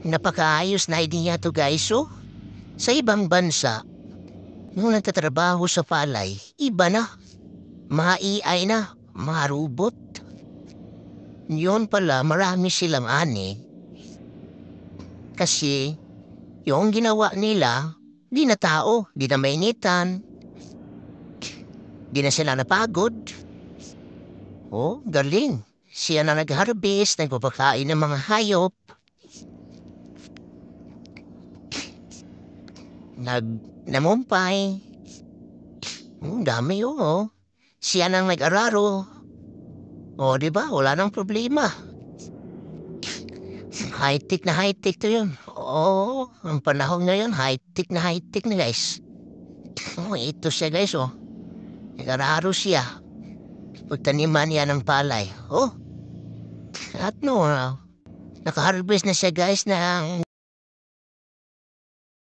Napakaayos na idea to guys. So, sa ibang bansa, nung nagtatrabaho sa palay, iba na. Mga AI na, mga robot. Yun pala, marami silang ani. Kasi, yung ginawa nila, di na tao, di na mainitan. Di na sila napagod. Oh, galing. Siya na nag-harvest, nagpapakain ng mga hayop. Namumpay. Dami yun, oh. Siya nang nag-araro. O, di ba? Wala nang problema. High-tech na high-tech to yun. Oo, ang panahon ngayon, high-tech na guys. Oh, ito siya guys, oh. Nag-araro siya. Pagtaniman niya ng palay. Oh, at no, nakaharvest na siya guys ng